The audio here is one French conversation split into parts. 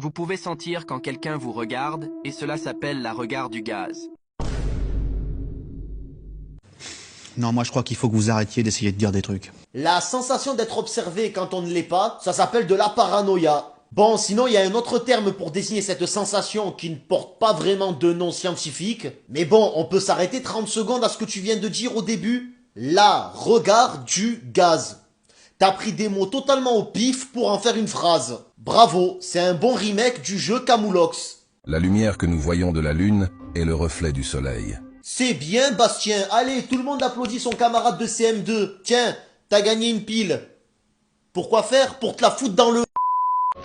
Vous pouvez sentir quand quelqu'un vous regarde, et cela s'appelle la regard du gaz. Non, moi je crois qu'il faut que vous arrêtiez d'essayer de dire des trucs. La sensation d'être observé quand on ne l'est pas, ça s'appelle de la paranoïa. Bon, sinon il y a un autre terme pour désigner cette sensation qui ne porte pas vraiment de nom scientifique. Mais bon, on peut s'arrêter 30 secondes à ce que tu viens de dire au début. La regard du gaz. T'as pris des mots totalement au pif pour en faire une phrase. Bravo, c'est un bon remake du jeu Camoulox. La lumière que nous voyons de la Lune est le reflet du Soleil. C'est bien, Bastien. Allez, tout le monde applaudit son camarade de CM2. Tiens, t'as gagné une pile. Pourquoi faire? Pour te la foutre dans le...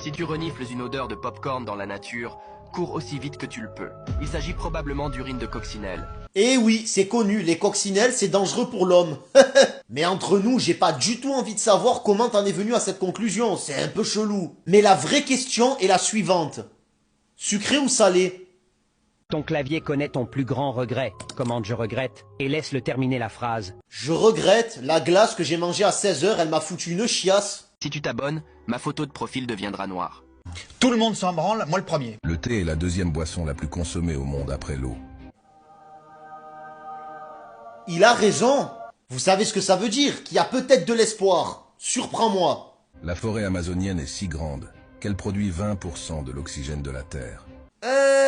Si tu renifles une odeur de popcorn dans la nature, cours aussi vite que tu le peux. Il s'agit probablement d'urine de coccinelle. Eh oui, c'est connu, les coccinelles, c'est dangereux pour l'homme. Mais entre nous, j'ai pas du tout envie de savoir comment t'en es venu à cette conclusion, c'est un peu chelou. Mais la vraie question est la suivante. Sucré ou salé? Ton clavier connaît ton plus grand regret, commande je regrette, et laisse-le terminer la phrase. Je regrette, la glace que j'ai mangée à 16h, elle m'a foutu une chiasse. Si tu t'abonnes, ma photo de profil deviendra noire. Tout le monde s'en branle, moi le premier. Le thé est la deuxième boisson la plus consommée au monde après l'eau. Il a raison. Vous savez ce que ça veut dire? Qu'il y a peut-être de l'espoir. Surprends-moi. La forêt amazonienne est si grande qu'elle produit 20% de l'oxygène de la Terre.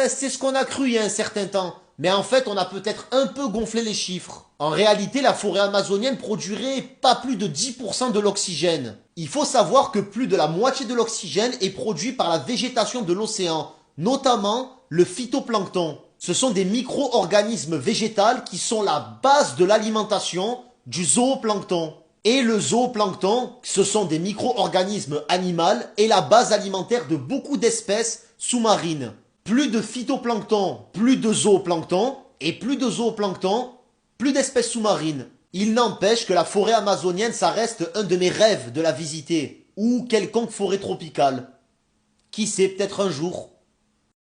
C'est ce qu'on a cru il y a un certain temps. Mais en fait, on a peut-être un peu gonflé les chiffres. En réalité, la forêt amazonienne produirait pas plus de 10% de l'oxygène. Il faut savoir que plus de la moitié de l'oxygène est produit par la végétation de l'océan, notamment le phytoplancton. Ce sont des micro-organismes végétaux qui sont la base de l'alimentation du zooplancton. Et le zooplancton, ce sont des micro-organismes animaux et la base alimentaire de beaucoup d'espèces sous-marines. Plus de phytoplancton, plus de zooplancton, et plus de zooplancton, plus d'espèces sous-marines. Il n'empêche que la forêt amazonienne, ça reste un de mes rêves de la visiter, ou quelconque forêt tropicale. Qui sait, peut-être un jour.